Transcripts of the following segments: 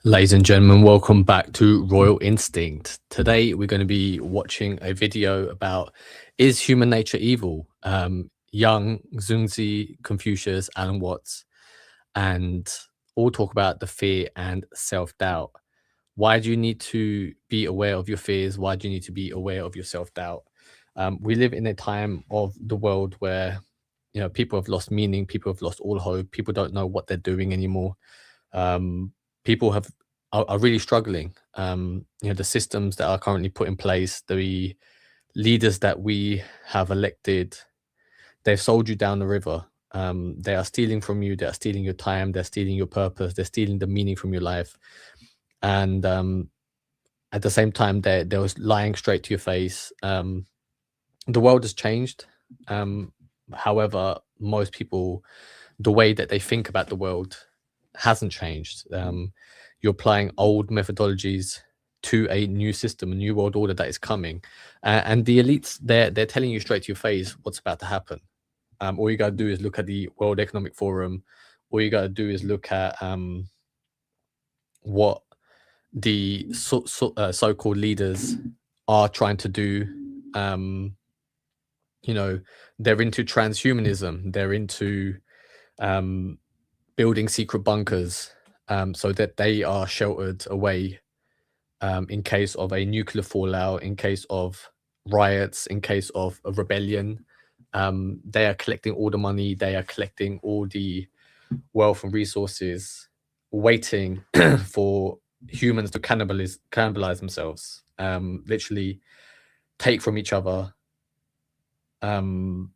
Ladies and gentlemen, welcome back to Royal Instinct. Today we're going to be watching a video about is human nature evil? Jung, Xunzi, Confucius, Alan Watts, and all talk about the fear and self-doubt. Why do you need to be aware of your fears? Why do you need to be aware of your self-doubt? We live in a time of the world where people have lost meaning, people have lost all hope, people don't know what they're doing anymore. People are really struggling. The systems that are currently put in place, the leaders that we have elected, they've sold you down the river. They are stealing from you. They are stealing your time. They're stealing your purpose. They're stealing the meaning from your life. And at the same time, they're lying straight to your face. The world has changed. However, most people, the way that they think about the world hasn't changed. You're applying old methodologies to a new system, a new world order that is coming, and the elites they're telling you straight to your face what's about to happen. All you gotta do is look at the World Economic Forum. All you gotta do is look at what the so-called leaders are trying to do. Um, they're into transhumanism. They're into um, building secret bunkers so that they are sheltered away in case of a nuclear fallout, in case of riots, in case of a rebellion. They are collecting all the money, they are collecting all the wealth and resources, waiting for humans to cannibalize themselves, literally take from each other, um,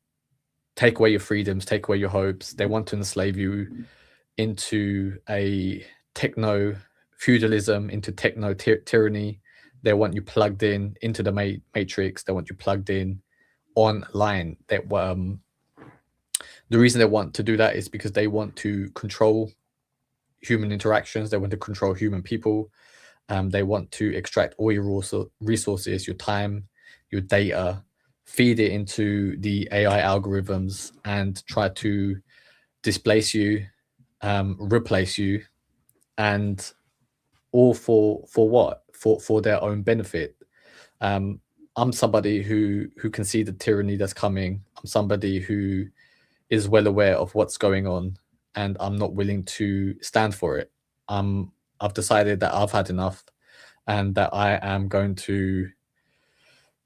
take away your freedoms, take away your hopes. They want to enslave you into a techno feudalism, into techno tyranny. They want you plugged in into the matrix. They want you plugged in online. That the reason they want to do that is because they want to control human interactions. They want to control human people. They want to extract all your resources, your time, your data, feed it into the AI algorithms, and try to displace you, replace you, and all for what? For their own benefit. I'm somebody who can see the tyranny that's coming. I'm somebody who is well aware of what's going on, and I'm not willing to stand for it. I've decided that I've had enough, and that I am going to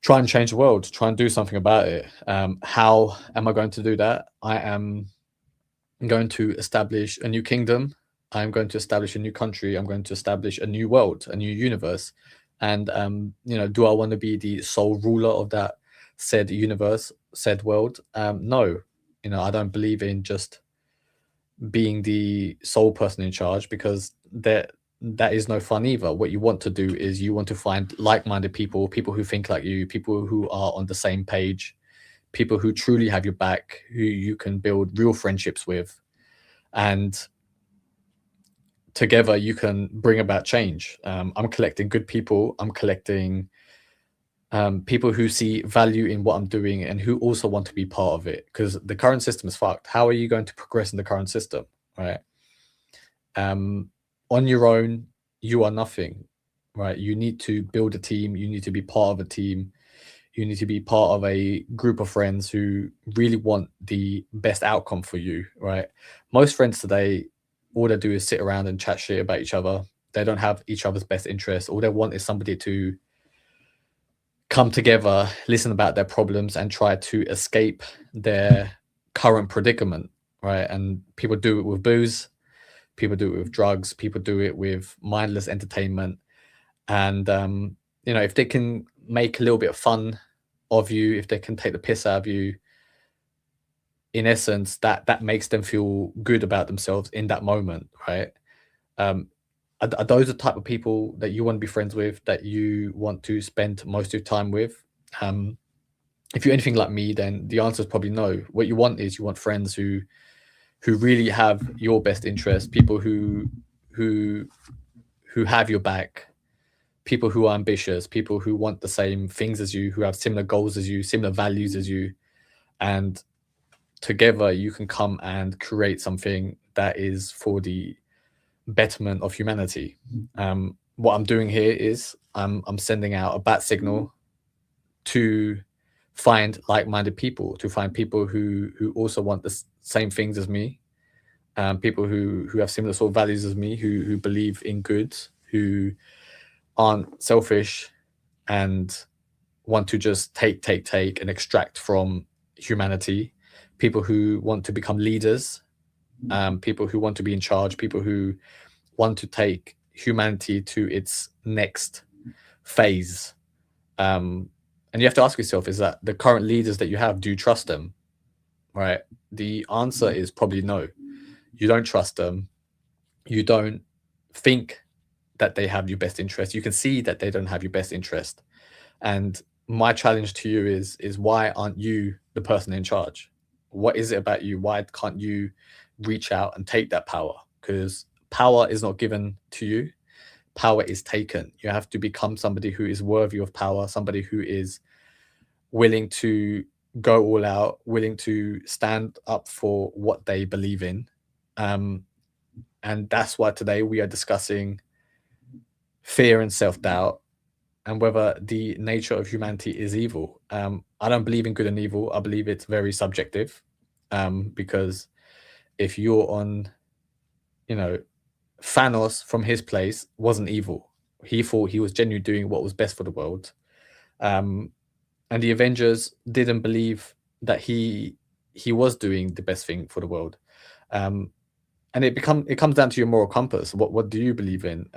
try and change the world, try and do something about it. How am I going to do that? I am going to establish a new kingdom. I'm going to establish a new country. I'm going to establish a new world, a new universe. And do I want to be the sole ruler of that said universe, said world? No, I don't believe in just being the sole person in charge, because that is no fun either. What you want to do is you want to find like-minded people, people who think like you, people who are on the same page, people who truly have your back, who you can build real friendships with, and together you can bring about change. I'm collecting good people. I'm collecting people who see value in what I'm doing and who also want to be part of it, because the current system is fucked. How are you going to progress in the current system, right? On your own, you are nothing, right? You need to build a team. You need to be part of a team. You need to be part of a group of friends who really want the best outcome for you, right? Most friends today, all they do is sit around and chat shit about each other. They don't have each other's best interests. All they want is somebody to come together, listen about their problems, and try to escape their current predicament, right? And people do it with booze, people do it with drugs, people do it with mindless entertainment. And if they can make a little bit of fun of you, if they can take the piss out of you, in essence, that makes them feel good about themselves in that moment, right? Are those the type of people that you want to be friends with, that you want to spend most of your time with? If you're anything like me, then the answer is probably no. What you want is, you want friends who really have your best interest, people who have your back, people who are ambitious, people who want the same things as you, who have similar goals as you, similar values as you, and together you can come and create something that is for the betterment of humanity. What I'm doing here is I'm sending out a bat signal to find like-minded people, to find people who also want the same things as me, people who have similar sort of values as me, who believe in good, who aren't selfish and want to just take and extract from humanity, people who want to become leaders, people who want to be in charge, people who want to take humanity to its next phase. And you have to ask yourself, is that the current leaders that you have, do you trust them? Right? The answer is probably no. You don't trust them. You don't think that they have your best interest. You can see that they don't have your best interest. And my challenge to you is why aren't you the person in charge? What is it about you? Why can't you reach out and take that power? Because power is not given to you. Power is taken. You have to become somebody who is worthy of power, somebody who is willing to go all out, willing to stand up for what they believe in. And that's why today we are discussing fear and self-doubt and whether the nature of humanity is evil. I don't believe in good and evil. I believe it's very subjective, because if you're on, you know, Thanos from his place wasn't evil. He thought he was genuinely doing what was best for the world. And the Avengers didn't believe that he was doing the best thing for the world. And it comes down to your moral compass. What do you believe in?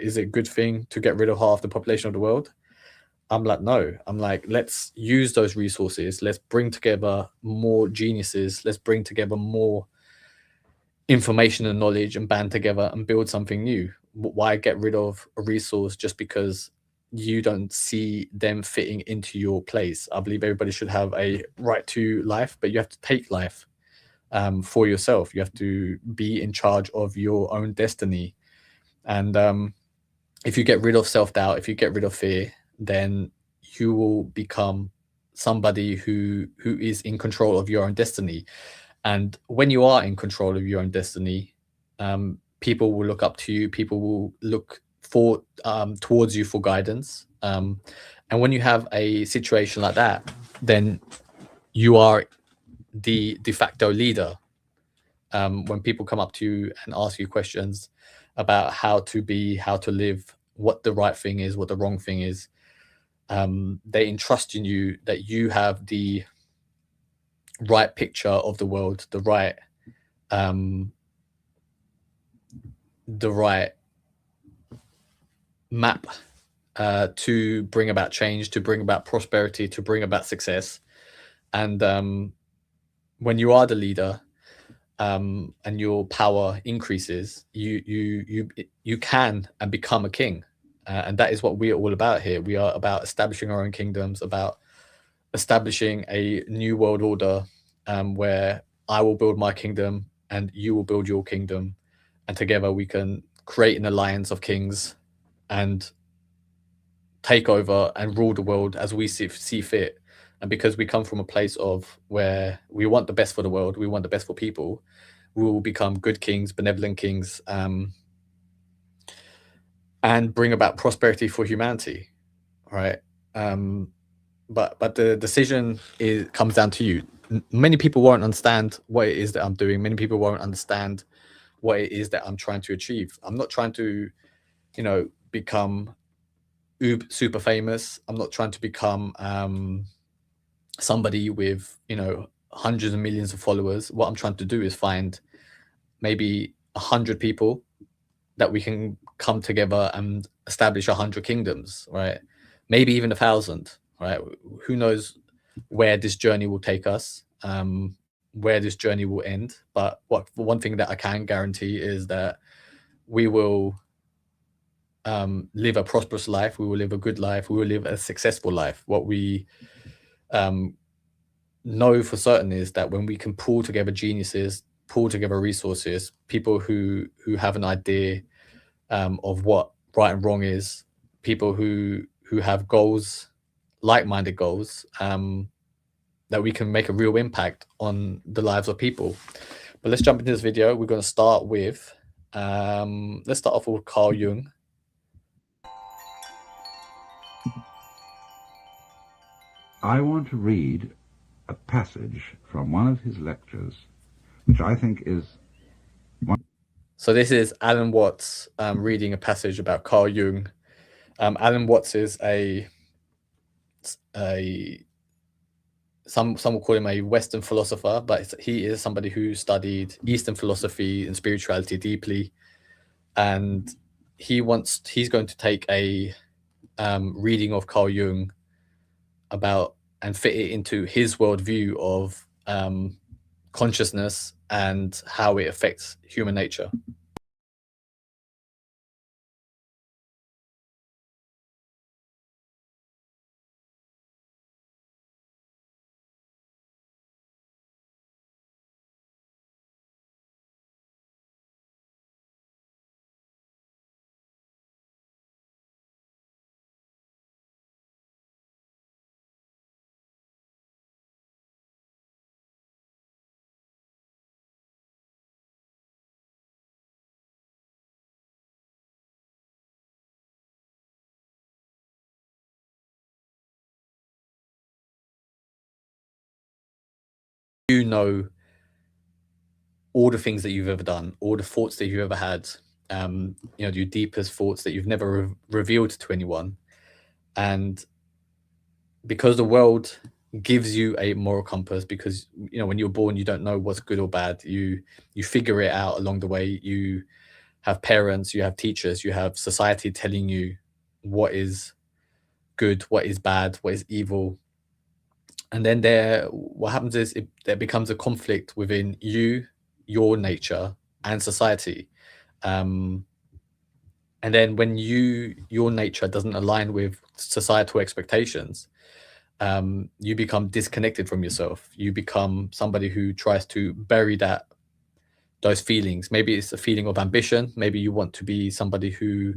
Is it a good thing to get rid of half the population of the world? I'm like, no. I'm like, let's use those resources. Let's bring together more geniuses. Let's bring together more information and knowledge and band together and build something new. Why get rid of a resource just because you don't see them fitting into your place? I believe everybody should have a right to life, but you have to take life for yourself. You have to be in charge of your own destiny. And if you get rid of self-doubt, if you get rid of fear, then you will become somebody who is in control of your own destiny. And when you are in control of your own destiny, people will look up to you. People will look for towards you for guidance. And when you have a situation like that, then you are the de facto leader. When people come up to you and ask you questions about how to be, how to live, what the right thing is, what the wrong thing is, they entrust in you that you have the right picture of the world, the right map to bring about change, to bring about prosperity, to bring about success. And when you are the leader, and your power increases, you can and become a king. And that is what we are all about here. We are about establishing our own kingdoms, about establishing a new world order, where I will build my kingdom and you will build your kingdom, and together we can create an alliance of kings and take over and rule the world as we see fit. And because we come from a place of where we want the best for the world, we want the best for people, we will become good kings, benevolent kings, and bring about prosperity for humanity, right? But the decision comes down to you. Many people won't understand what it is that I'm doing. Many people won't understand what it is that I'm trying to achieve. I'm not trying to, become super famous. I'm not trying to become somebody with, hundreds of millions of followers. What I'm trying to do is find maybe 100 people that we can come together and establish 100 kingdoms, right? Maybe even 1,000, right? Who knows where this journey will take us, where this journey will end. But one thing that I can guarantee is that we will live a prosperous life. We will live a good life. We will live a successful life. What we know for certain is that when we can pull together geniuses, pull together resources, people who have an idea of what right and wrong is, people who have goals, like-minded goals, that we can make a real impact on the lives of people. But let's jump into this video. We're going to start with Let's start off with Carl Jung. I want to read a passage from one of his lectures, which I think is So this is Alan Watts reading a passage about Carl Jung. Alan Watts is a some will call him a Western philosopher, but he is somebody who studied Eastern philosophy and spirituality deeply, and he's going to take a reading of Carl Jung about and fit it into his worldview of consciousness and how it affects human nature. You know all the things that you've ever done, all the thoughts that you've ever had, your deepest thoughts that you've never revealed to anyone. And because the world gives you a moral compass, because when you're born, you don't know what's good or bad. You figure it out along the way. You have parents, you have teachers, you have society telling you what is good, what is bad, what is evil. And then what happens is there becomes a conflict within you, your nature, and society. Um, and then when your nature doesn't align with societal expectations, you become disconnected from yourself. You become somebody who tries to bury those feelings. Maybe it's a feeling of ambition. Maybe you want to be somebody who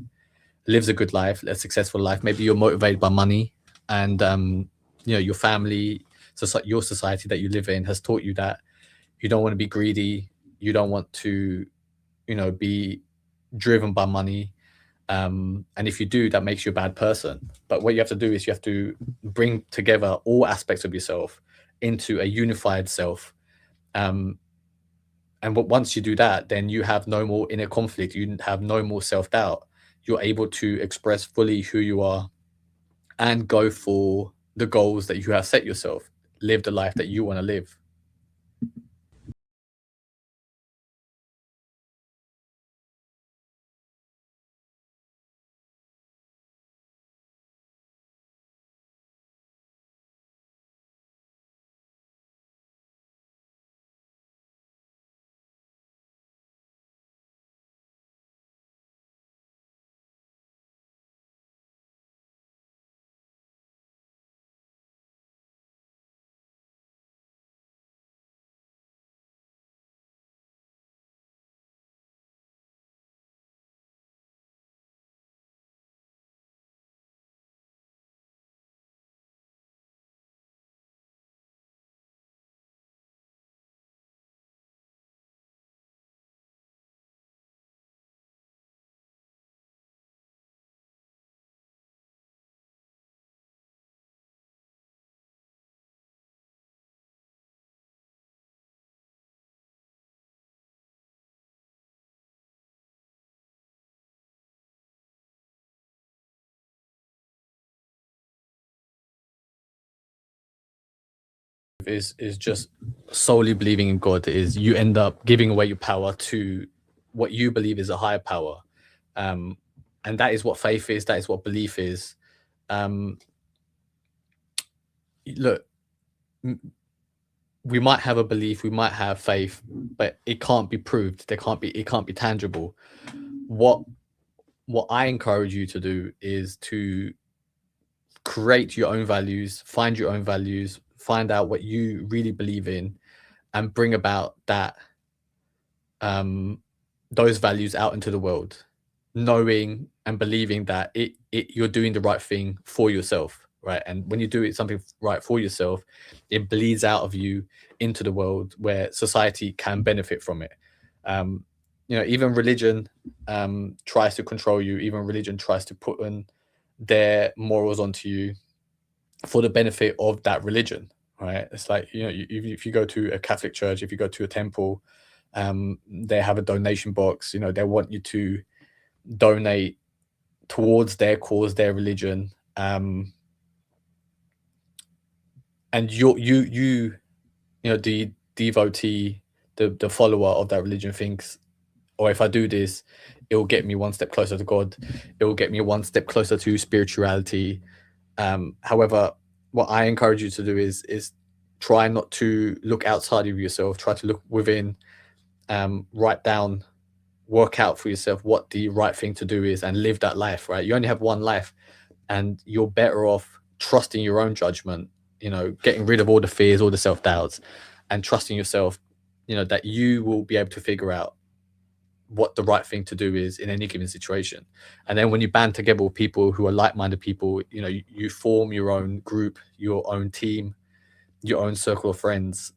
lives a good life, a successful life. Maybe you're motivated by money, and your family, your society that you live in has taught you that you don't want to be greedy. You don't want to, be driven by money. And if you do, that makes you a bad person. But what you have to do is you have to bring together all aspects of yourself into a unified self. Um, and once you do that, then you have no more inner conflict. You have no more self doubt. You're able to express fully who you are and go for the goals that you have set yourself. Live the life that you want to live. Is just solely believing in God. Is you end up giving away your power to what you believe is a higher power, um, and that is what faith is. That is what belief is. Um, Look, we might have a belief, we might have faith, but it can't be proved. It can't be tangible. What what I encourage you to do is to create your own values, find your own values, find out what you really believe in, and bring about um, those values out into the world, knowing and believing that you're doing the right thing for yourself, right? And when you do it something right for yourself, it bleeds out of you into the world where society can benefit from it. Um, even religion tries to control you. Even religion tries to put in their morals onto you for the benefit of that religion, right? It's like, if you go to a Catholic church, if you go to a temple, they have a donation box. They want you to donate towards their cause, their religion, and the devotee, the follower of that religion thinks, or if I do this, it will get me one step closer to God. It will get me one step closer to spirituality. However, what I encourage you to do is try not to look outside of yourself. Try to look within. Write down, work out for yourself what the right thing to do is, and live that life. Right, you only have one life, and you're better off trusting your own judgment. Getting rid of all the fears, all the self doubts, and trusting yourself. That you will be able to figure out what the right thing to do is in any given situation. And then when you band together with people who are like-minded people, you form your own group, your own team, your own circle of friends.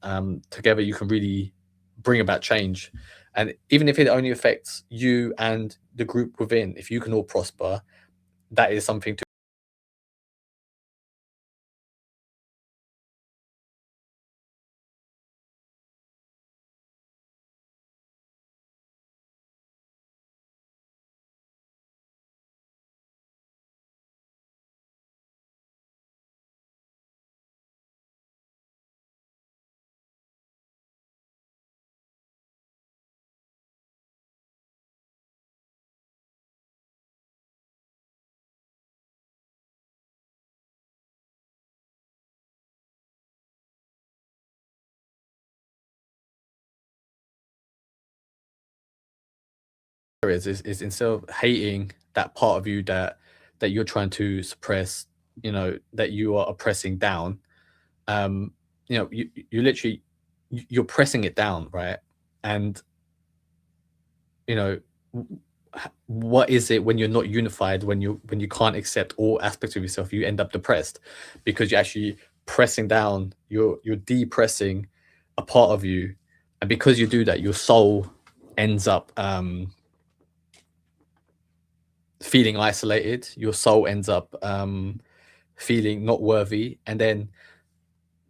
Together you can really bring about change. And even if it only affects you and the group within, if you can all prosper, that is something to is instead of hating that part of you that you're trying to suppress, that you are oppressing down. You literally, you're pressing it down, right? And you know what is it when you're not unified, when you can't accept all aspects of yourself, you end up depressed because you're actually pressing down, you're depressing a part of you. And because you do that, your soul ends up feeling isolated. Your soul ends up feeling not worthy. And then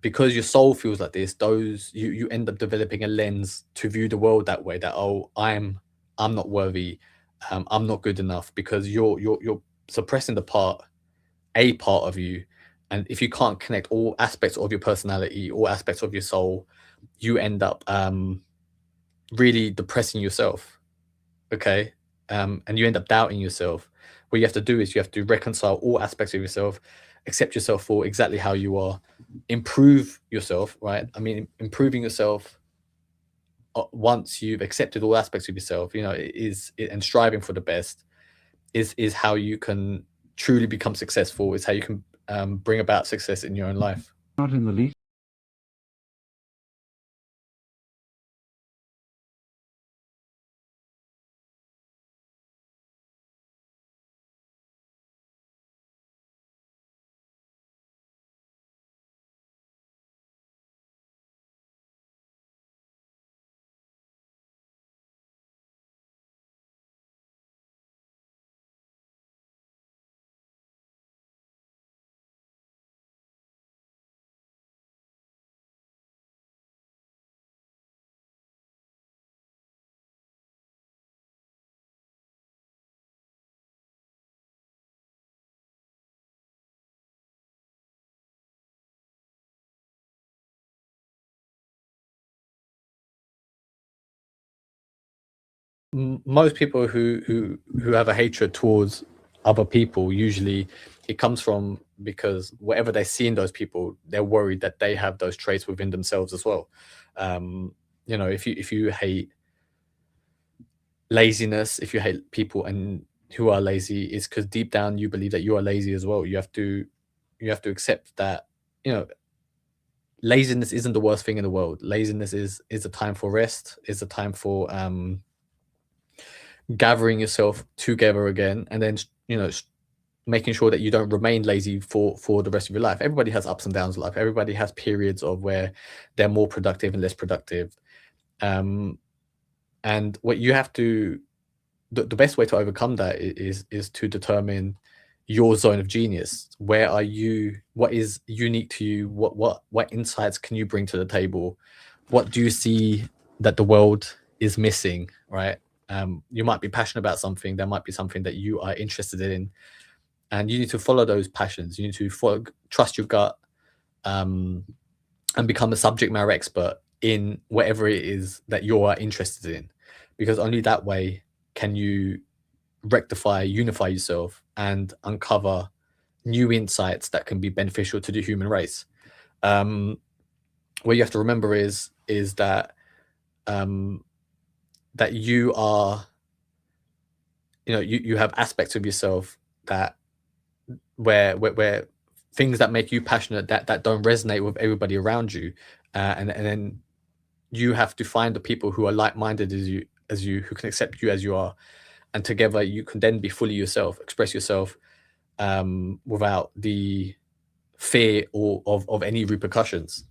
because your soul feels like this, you end up developing a lens to view the world that way, that, oh, I'm not worthy, I'm not good enough, because you're suppressing a part of you. And if you can't connect all aspects of your personality, all aspects of your soul, you end up really depressing yourself. Okay. And you end up doubting yourself. What you have to do is you have to reconcile all aspects of yourself, accept yourself for exactly how you are, improve yourself, right? I mean, improving yourself, once you've accepted all aspects of yourself, and striving for the best is how you can truly become successful, is how you can bring about success in your own life. Not in the least. Most people who have a hatred towards other people, usually it comes from, because whatever they see in those people, they're worried that they have those traits within themselves as well. If you hate laziness, if you hate people and who are lazy, it's because deep down you believe that you are lazy as well. You have to accept that, you know laziness isn't the worst thing in the world. Laziness is a time for rest, is a time for gathering yourself together again, and then making sure that you don't remain lazy for the rest of your life. Everybody has ups and downs in life. Everybody has periods of where they're more productive and less productive. um And what you have to the best way to overcome that is to determine your zone of genius. Where are you? What is unique to you? What insights can you bring to the table? What do you see that the world is missing, right? You might be passionate about something. There might be something that you are interested in, and you need to follow those passions. You need to trust your gut, um, and become a subject matter expert in whatever it is that you are interested in, because only that way can you unify yourself, and uncover new insights that can be beneficial to the human race. Um, what you have to remember is that that you are, you have aspects of yourself that where things that make you passionate that don't resonate with everybody around you, and then you have to find the people who are like-minded as you who can accept you as you are, and together you can then be fully yourself, express yourself, without the fear or of any repercussions.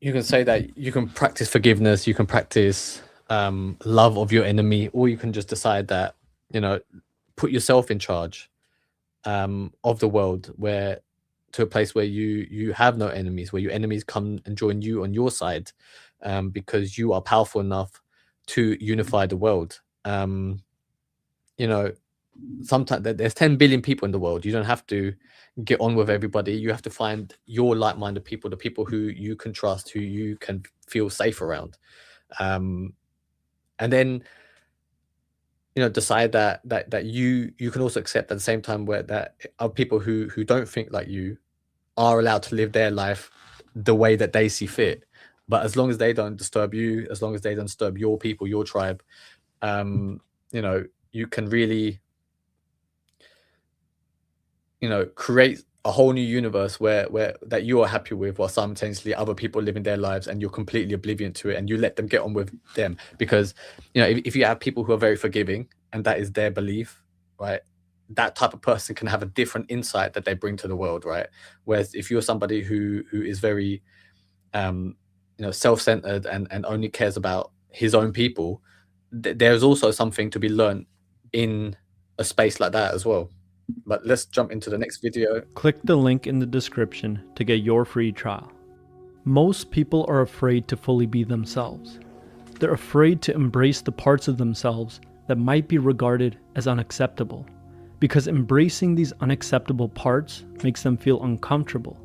You can say that you can practice forgiveness, you can practice love of your enemy, or you can just decide that, you know, put yourself in charge of the world, where to a place where you have no enemies, where your enemies come and join you on your side, because you are powerful enough to unify the world. You know, sometimes there's 10 billion people in the world. You don't have to get on with everybody. You have to find your like-minded people, the people who you can trust, who you can feel safe around, um, and then decide that you can also accept at the same time where that are people who don't think like you are allowed to live their life the way that they see fit. But as long as they don't disturb you, as long as they don't disturb your people, your tribe, um, you can really create a whole new universe where that you are happy with, while simultaneously other people living their lives and you're completely oblivion to it, and you let them get on with them. Because if you have people who are very forgiving and that is their belief, right, that type of person can have a different insight that they bring to the world, right? Whereas if you're somebody who is very self-centered and only cares about his own people, there's also something to be learned in a space like that as well. But let's jump into the next video. Click the link in the description to get your free trial. Most people are afraid to fully be themselves. They're afraid to embrace the parts of themselves that might be regarded as unacceptable, because embracing these unacceptable parts makes them feel uncomfortable.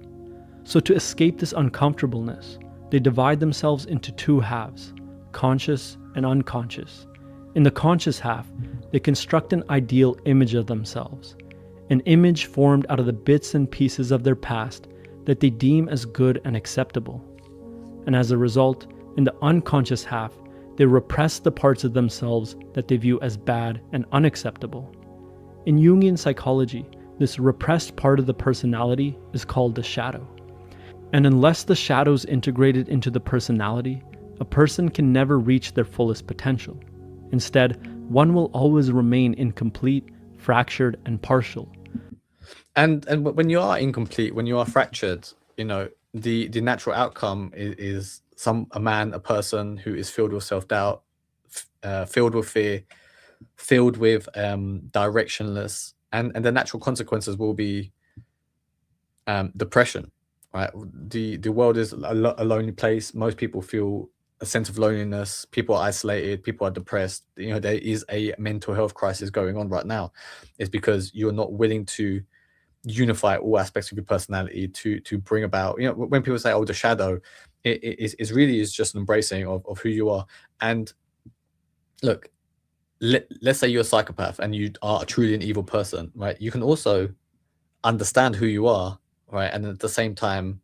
So to escape this uncomfortableness, they divide themselves into two halves, conscious and unconscious. In the conscious half, they construct an ideal image of themselves, an image formed out of the bits and pieces of their past that they deem as good and acceptable. And as a result, in the unconscious half, they repress the parts of themselves that they view as bad and unacceptable. In Jungian psychology, this repressed part of the personality is called the shadow. And unless the shadow is integrated into the personality, a person can never reach their fullest potential. Instead, one will always remain incomplete, fractured, and partial. And when you are incomplete, when you are fractured, the natural outcome is a man, a person who is filled with self-doubt, filled with fear, filled with directionless, and the natural consequences will be depression, right? The world is a lonely place. Most people feel a sense of loneliness. People are isolated. People are depressed. There is a mental health crisis going on right now. It's because you're not willing to unify all aspects of your personality to bring about, when people say, oh, the shadow, it really is just an embracing of who you are. And look, let's say you're a psychopath and you are truly an evil person, right? You can also understand who you are, right? And at the same time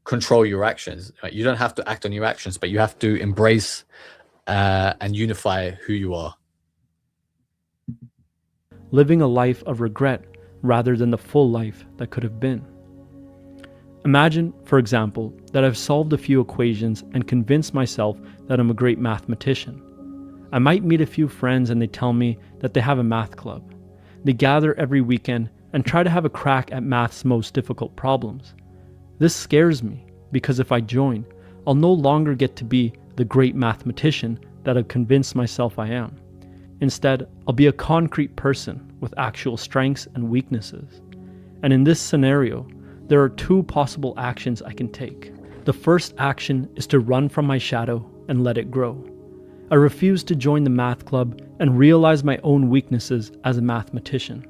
control your actions, right? You don't have to act on your actions, but you have to embrace and unify who you are. Living a life of regret rather than the full life that could have been. Imagine, for example, that I've solved a few equations and convinced myself that I'm a great mathematician. I might meet a few friends and they tell me that they have a math club. They gather every weekend and try to have a crack at math's most difficult problems. This scares me because if I join, I'll no longer get to be the great mathematician that I've convinced myself I am. Instead, I'll be a concrete person with actual strengths and weaknesses. And in this scenario, there are two possible actions I can take. The first action is to run from my shadow and let it grow. I refuse to join the math club and realize my own weaknesses as a mathematician.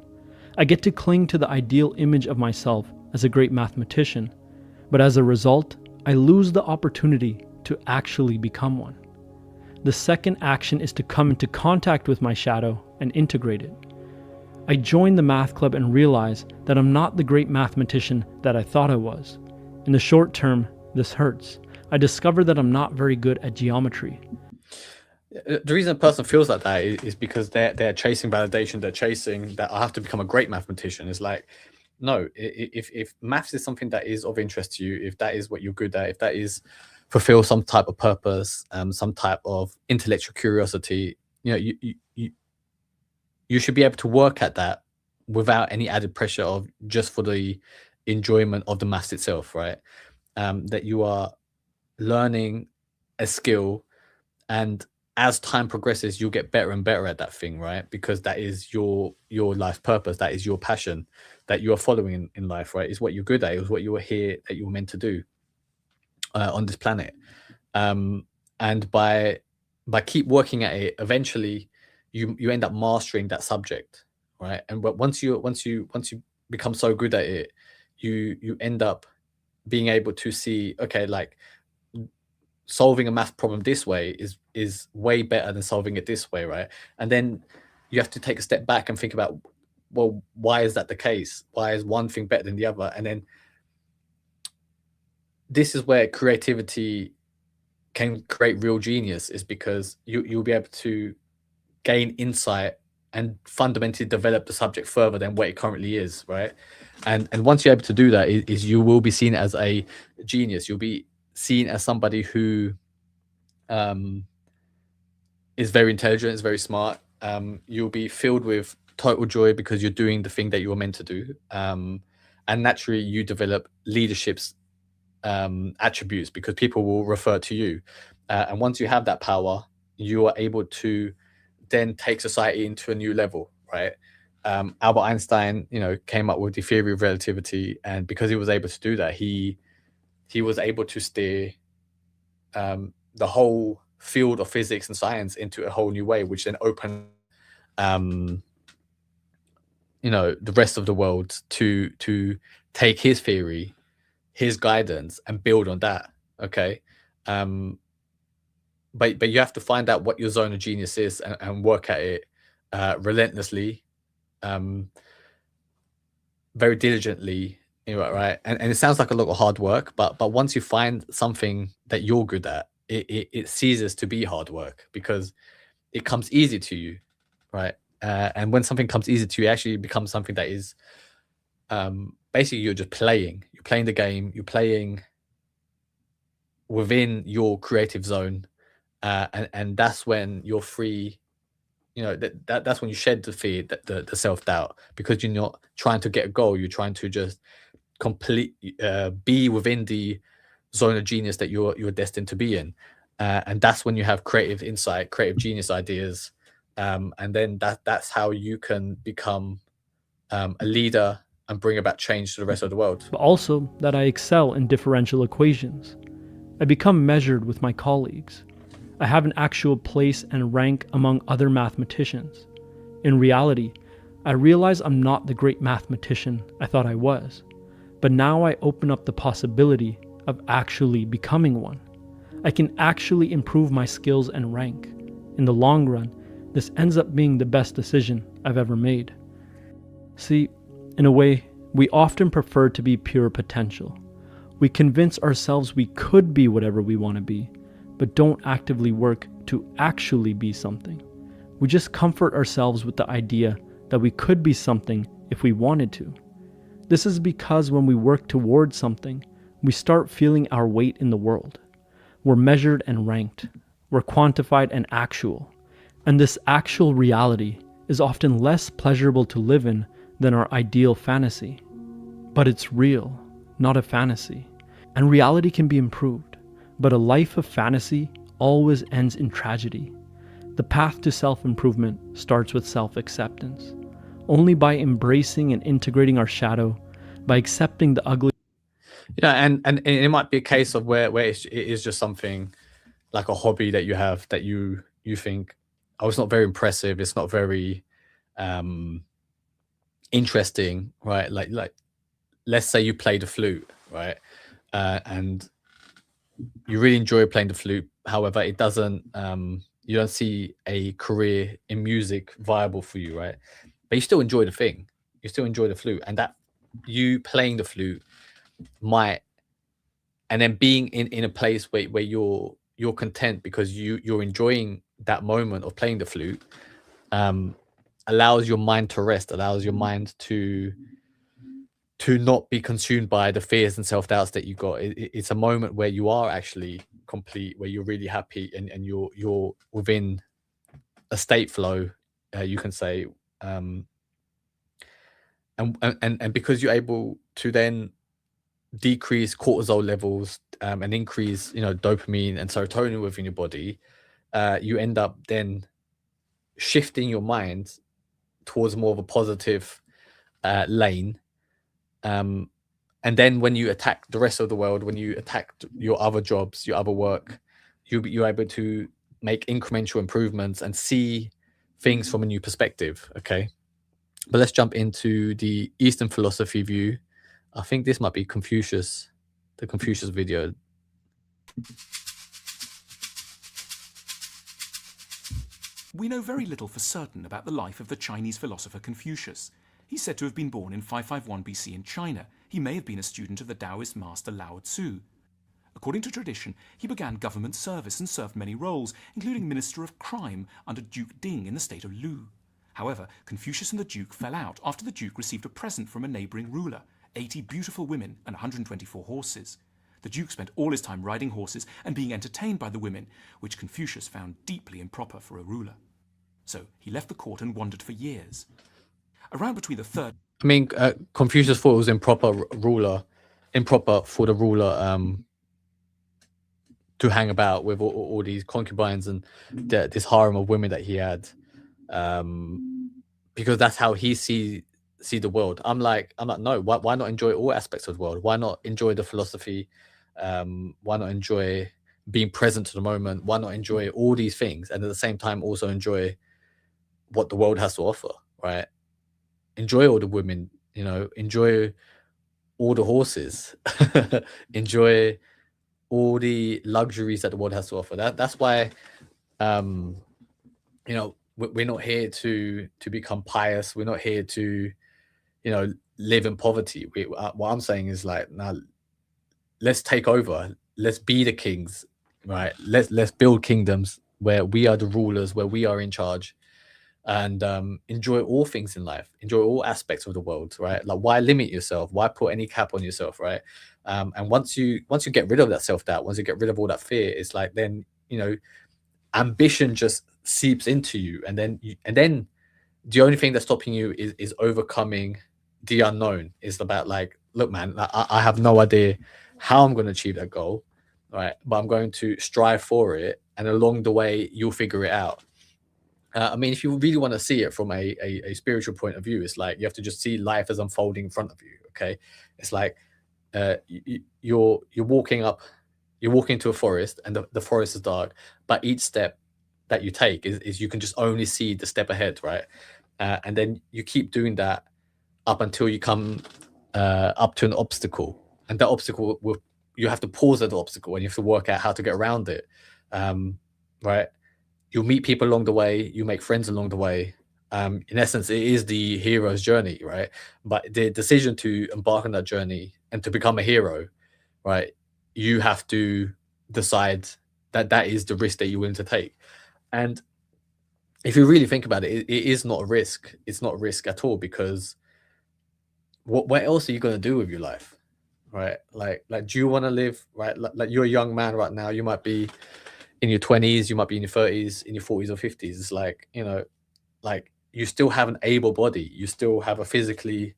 I get to cling to the ideal image of myself as a great mathematician, but as a result, I lose the opportunity to actually become one. The second action is to come into contact with my shadow and integrate it. I join the math club and realize that I'm not the great mathematician that I thought I was. In the short term, this hurts. I discover that I'm not very good at geometry. The reason a person feels like that is because they're chasing validation. They're chasing that I have to become a great mathematician. It's like, no, if maths is something that is of interest to you, if that is what you're good at, if that is fulfill some type of purpose, some type of intellectual curiosity, you should be able to work at that without any added pressure of just for the enjoyment of the maths itself, right? That you are learning a skill, and as time progresses you'll get better and better at that thing, right? Because that is your life purpose, that is your passion that you are following in life, right? Is what you're good at, it was what you were here, that you were meant to do on this planet. And by keep working at it, eventually you end up mastering that subject, right? And but once you become so good at it, you end up being able to see, okay, like solving a math problem this way is way better than solving it this way, right? And then you have to take a step back and think about, well, why is that the case? Why is one thing better than the other? And then this is where creativity can create real genius, is because you'll be able to gain insight and fundamentally develop the subject further than what it currently is, right? And once you're able to do that, is you will be seen as a genius. You'll be seen as somebody who um, is very intelligent, is very smart. You'll be filled with total joy because you're doing the thing that you were meant to do. And naturally, you develop leadership's attributes because people will refer to you. And once you have that power, you are able to then take society into a new level, right? Albert Einstein, came up with the theory of relativity, and because he was able to do that, he was able to steer the whole field of physics and science into a whole new way, which then opened um, the rest of the world to take his theory, his guidance, and build on that. Okay. But you have to find out what your zone of genius is, and work at it relentlessly, um, very diligently, right? And it sounds like a lot of hard work, but once you find something that you're good at, it ceases to be hard work because it comes easy to you, right? And when something comes easy to you, it actually becomes something that is basically you're just playing. You're playing the game. You're playing within your creative zone, and that's when you're free. that's when you shed the fear, the self-doubt, because you're not trying to get a goal, you're trying to just complete be within the zone of genius that you're destined to be in. And that's when you have creative insight, creative genius ideas, and then that's how you can become a leader and bring about change to the rest of the world. But also that I excel in differential equations. I become measured with my colleagues. I have an actual place and rank among other mathematicians. In reality, I realize I'm not the great mathematician I thought I was, but now I open up the possibility of actually becoming one. I can actually improve my skills and rank. In the long run, this ends up being the best decision I've ever made. See, in a way, we often prefer to be pure potential. We convince ourselves we could be whatever we want to be, but don't actively work to actually be something. We just comfort ourselves with the idea that we could be something if we wanted to. This is because when we work towards something, we start feeling our weight in the world. We're measured and ranked. We're quantified and actual. And this actual reality is often less pleasurable to live in than our ideal fantasy. But it's real, not a fantasy. And reality can be improved. But a life of fantasy always ends in tragedy. The path to self-improvement starts with self-acceptance. Only by embracing and integrating our shadow, by accepting the ugly. And it might be a case of where it is just something like a hobby that you have that you think, oh, it's not very impressive, it's not very interesting, right? Like let's say you play the flute, right? And you really enjoy playing the flute. However, it doesn't you don't see a career in music viable for you, right? But you still enjoy the thing. You still enjoy the flute, and that you playing the flute might, and then being in a place where you're content because you're enjoying that moment of playing the flute, allows your mind to rest, allows your mind to not be consumed by the fears and self-doubts that you got. It's a moment where you are actually complete, where you're really happy, and you're within a state flow, you can say, and because you're able to then decrease cortisol levels, and increase dopamine and serotonin within your body, you end up then shifting your mind towards more of a positive lane. And then when you attack the rest of the world, when you attack your other jobs, your other work, you're able to make incremental improvements and see things from a new perspective. Okay, but let's jump into the Eastern philosophy view. I think this might be Confucius, the Confucius video. We know very little for certain about the life of the Chinese philosopher Confucius. He's said to have been born in 551 BC in China. He may have been a student of the Taoist master Lao Tzu. According to tradition, he began government service and served many roles, including Minister of Crime under Duke Ding in the state of Lu. However, Confucius and the Duke fell out after the Duke received a present from a neighbouring ruler, 80 beautiful women and 124 horses. The Duke spent all his time riding horses and being entertained by the women, which Confucius found deeply improper for a ruler. So he left the court and wandered for years. Around between the third... I mean, Confucius thought it was improper for the ruler to hang about with all these concubines and this harem of women that he had, because that's how he see the world. I'm like, no, why not enjoy all aspects of the world? Why not enjoy the philosophy? Why not enjoy being present to the moment? Why not enjoy all these things and at the same time also enjoy what the world has to offer, right? Enjoy all the women, enjoy all the horses, enjoy all the luxuries that the world has to offer. That's why, we're not here to become pious. We're not here to, live in poverty. What I'm saying is like, now let's take over. Let's be the kings, right? Let's build kingdoms where we are the rulers, where we are in charge. And enjoy all things in life, enjoy all aspects of the world, right? Like, why limit yourself? Why put any cap on yourself, right? And once you get rid of that self-doubt, once you get rid of all that fear, it's like then, ambition just seeps into you, and then the only thing that's stopping you is overcoming the unknown. It's about like, look, man, I have no idea how I'm going to achieve that goal, right? But I'm going to strive for it, and along the way, you'll figure it out. I mean, if you really want to see it from a spiritual point of view, it's like you have to just see life as unfolding in front of you. Okay, it's like you're walking into a forest, and the forest is dark, but each step that you take is you can just only see the step ahead, right? And then you keep doing that up until you come up to an obstacle, and that obstacle will, you have to pause at the obstacle, and you have to work out how to get around it, right? You'll meet people along the way, you make friends along the way. In essence, it is the hero's journey, right? But the decision to embark on that journey and to become a hero, right? You have to decide that that is the risk that you're willing to take. And if you really think about it, it is not a risk. It's not a risk at all, because what else are you going to do with your life, right? Like do you want to live, right? Like you're a young man right now. You might be in your 20s, you might be in your 30s, in your 40s or 50s. It's like, like you still have an able body. You still have a physically,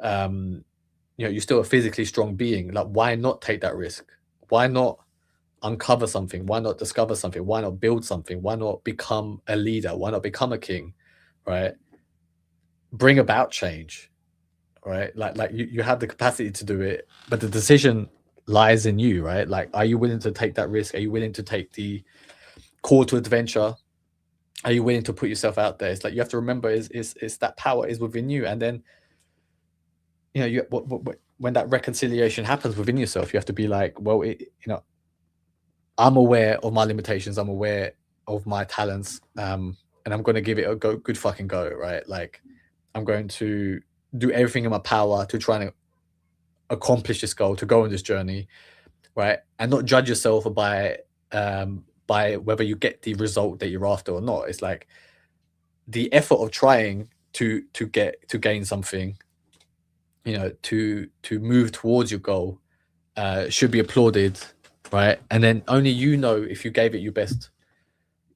you're still a physically strong being. Like, why not take that risk? Why not uncover something? Why not discover something? Why not build something? Why not become a leader? Why not become a king, right? Bring about change, right? Like you have the capacity to do it, but the decision lies in you, right? Like, are you willing to take that risk? Are you willing to take the call to adventure? Are you willing to put yourself out there? It's like, you have to remember is that power is within you. And then, when that reconciliation happens within yourself, you have to be like, well, I'm aware of my limitations. I'm aware of my talents. And I'm going to give it a good fucking go, right? Like, I'm going to do everything in my power to try and accomplish this goal, to go on this journey, right? And not judge yourself by whether you get the result that you're after or not. It's like the effort of trying to gain something, to move towards your goal, should be applauded, right? And then only if you gave it your best,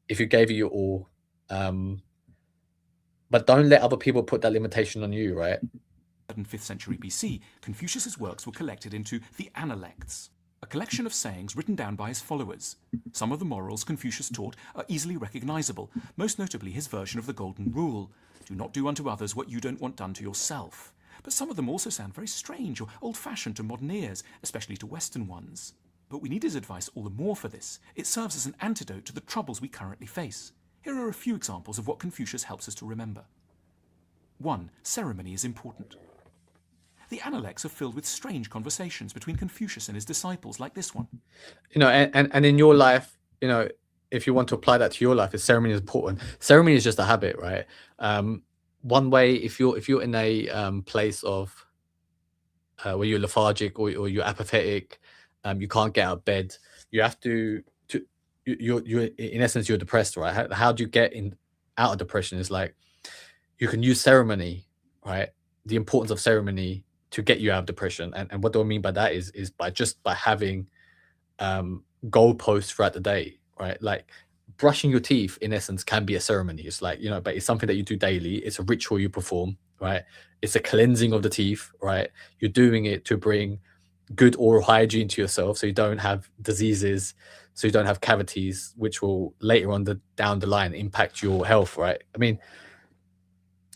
if you gave it your all. But don't let other people put that limitation on you, right? In 5th century BC, Confucius's works were collected into the Analects, a collection of sayings written down by his followers. Some of the morals Confucius taught are easily recognizable, most notably his version of the Golden Rule: do not do unto others what you don't want done to yourself. But some of them also sound very strange or old-fashioned to modern ears, especially to Western ones. But we need his advice all the more for this. It serves as an antidote to the troubles we currently face. Here are a few examples of what Confucius helps us to remember. 1. Ceremony is important. The Analects are filled with strange conversations between Confucius and his disciples, like this one. And in your life, if you want to apply that to your life, ceremony is important. Ceremony is just a habit, right? One way, if you're in a place of where you're lethargic or you're apathetic, you can't get out of bed, you have to you're in essence, you're depressed, right? How do you get out of depression? Is like, you can use ceremony, right? The importance of ceremony to get you out of depression. And what do I mean by that is by having goalposts throughout the day, right? Like, brushing your teeth, in essence, can be a ceremony. It's like, but it's something that you do daily. It's a ritual you perform, right? It's a cleansing of the teeth, right? You're doing it to bring good oral hygiene to yourself, so you don't have diseases, so you don't have cavities, which will later on down the line impact your health, right? I mean,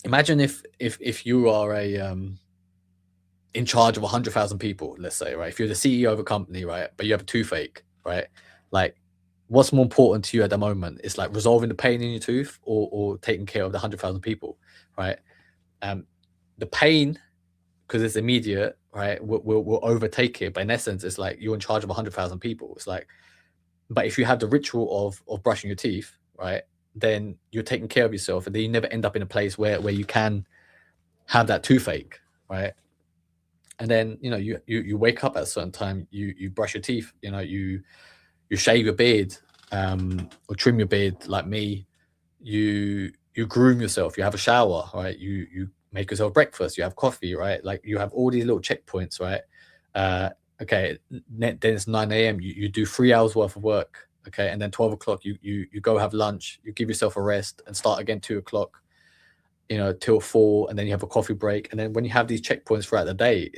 imagine if you are in charge of 100,000 people, let's say, right? If you're the CEO of a company, right, but you have a toothache, right? Like, what's more important to you at the moment? It's like resolving the pain in your tooth, or taking care of the 100,000 people, right? The pain, because it's immediate, right, will overtake it. But in essence, it's like you're in charge of 100,000 people. It's like, but if you have the ritual of brushing your teeth, right, then you're taking care of yourself, and then you never end up in a place where you can have that toothache, right? And then you wake up at a certain time, you brush your teeth, you shave your beard, or trim your beard, like me. You groom yourself, you have a shower, right? You make yourself breakfast, you have coffee, right? Like, you have all these little checkpoints, right? Okay, then it's 9 a.m. You do 3 hours worth of work, okay, and then 12 o'clock you go have lunch, you give yourself a rest and start again 2 o'clock, you know, till 4, and then you have a coffee break. And then when you have these checkpoints throughout the day,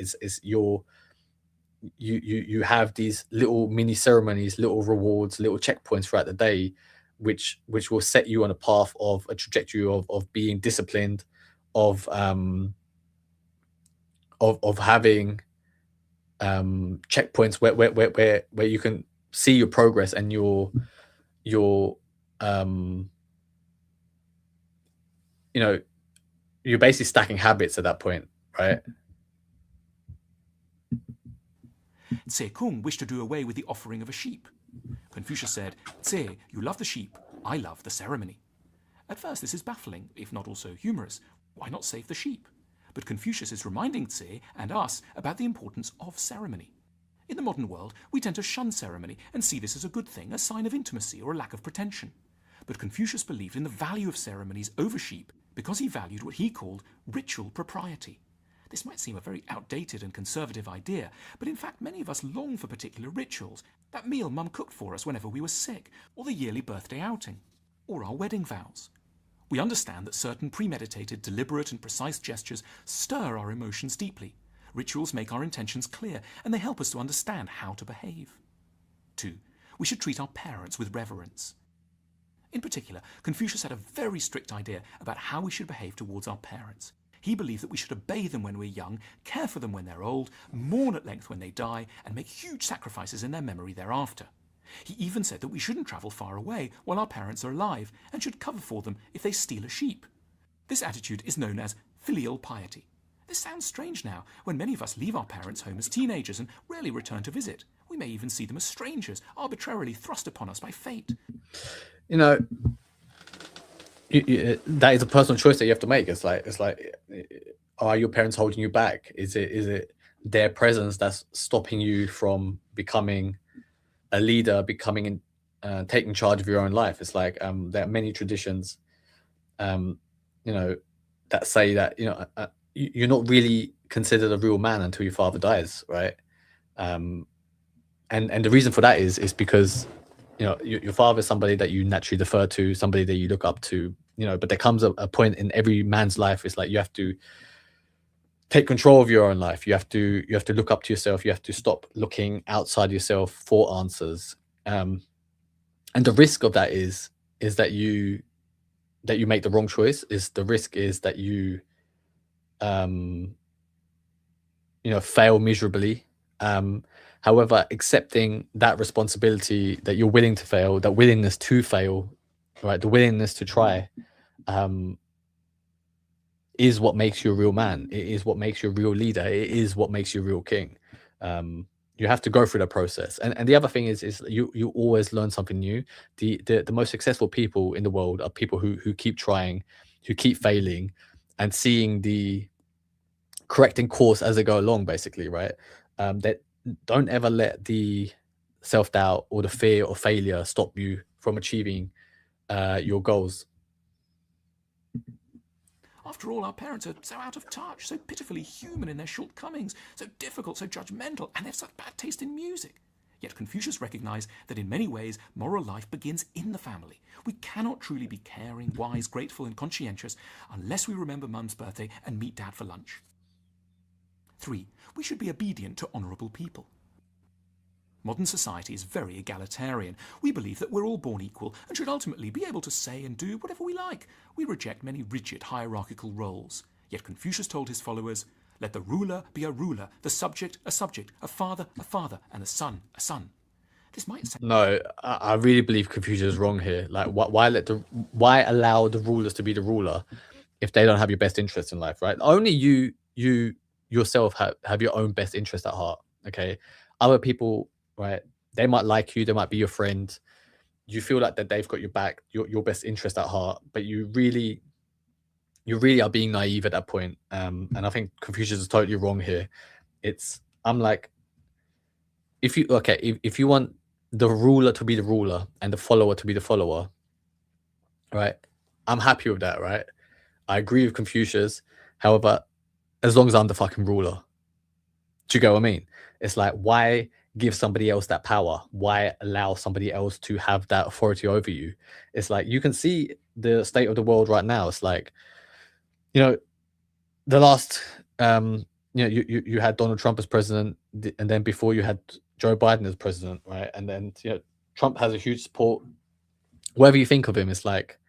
you have these little mini ceremonies, little rewards, little checkpoints throughout the day, which will set you on a path of a trajectory of being disciplined, of having checkpoints where you can see your progress and your you know, you're basically stacking habits at that point, right? Tse Kung wished to do away with the offering of a sheep. Confucius said, Tse, you love the sheep, I love the ceremony. At first this is baffling, if not also humorous. Why not save the sheep? But Confucius is reminding Tse and us about the importance of ceremony. In the modern world, we tend to shun ceremony and see this as a good thing, a sign of intimacy or a lack of pretension. But Confucius believed in the value of ceremonies over sheep because he valued what he called ritual propriety. This might seem a very outdated and conservative idea, but in fact many of us long for particular rituals. That meal Mum cooked for us whenever we were sick, or the yearly birthday outing, or our wedding vows. We understand that certain premeditated, deliberate and precise gestures stir our emotions deeply. Rituals make our intentions clear, and they help us to understand how to behave. 2. We should treat our parents with reverence. In particular, Confucius had a very strict idea about how we should behave towards our parents. He believed that we should obey them when we're young, care for them when they're old, mourn at length when they die, and make huge sacrifices in their memory thereafter. He even said that we shouldn't travel far away while our parents are alive, and should cover for them if they steal a sheep. This attitude is known as filial piety. This sounds strange now, when many of us leave our parents' home as teenagers and rarely return to visit. We may even see them as strangers, arbitrarily thrust upon us by fate. You know, that is a personal choice that you have to make. It's like, are your parents holding you back? Is it their presence that's stopping you from becoming a leader, taking charge of your own life? It's like there are many traditions, you know, that say that you're not really considered a real man until your father dies, right? And the reason for that is because your father is somebody that you naturally defer to, somebody that you look up to, but there comes a point in every man's life. It's like you have to take control of your own life. You have to look up to yourself. You have to stop looking outside yourself for answers. And the risk of that is that you make the wrong choice. The risk is that you fail miserably. However, accepting that responsibility, that you're willing to fail, that willingness to fail, right, the willingness to try, is what makes you a real man. It is what makes you a real leader. It is what makes you a real king. You have to go through the process. And the other thing is you always learn something new. The most successful people in the world are people who keep trying, who keep failing, and seeing the correcting course as they go along, basically, right? That don't ever let the self-doubt or the fear of failure stop you from achieving your goals. After all, our parents are so out of touch, so pitifully human in their shortcomings, so difficult, so judgmental, and they have such bad taste in music. Yet Confucius recognized that in many ways, moral life begins in the family. We cannot truly be caring, wise, grateful, and conscientious unless we remember Mum's birthday and meet Dad for lunch. 3. We should be obedient to honourable people. Modern society is very egalitarian. We believe that we're all born equal and should ultimately be able to say and do whatever we like. We reject many rigid hierarchical roles. Yet Confucius told his followers, let the ruler be a ruler, the subject, a subject, a father, and the son, a son. This might sound... No, I really believe Confucius is wrong here. Like, why allow the rulers to be the ruler if they don't have your best interest in life, right? Only you yourself have your own best interest at heart. Okay, other people, right, they might like you, they might be your friend, you feel like that they've got your back, your best interest at heart, but you really are being naive at that point. And I think Confucius is totally wrong here. I'm like, if you want the ruler to be the ruler and the follower to be the follower, right, I'm happy with that, right? I agree with Confucius. However, as long as I'm the fucking ruler. Do you get what I mean? It's like, why give somebody else that power? Why allow somebody else to have that authority over you? It's like you can see the state of the world right now. It's like, you know, the last you had Donald Trump as president, and then before you had Joe Biden as president, right? And then Trump has a huge support. Whatever you think of him, it's like,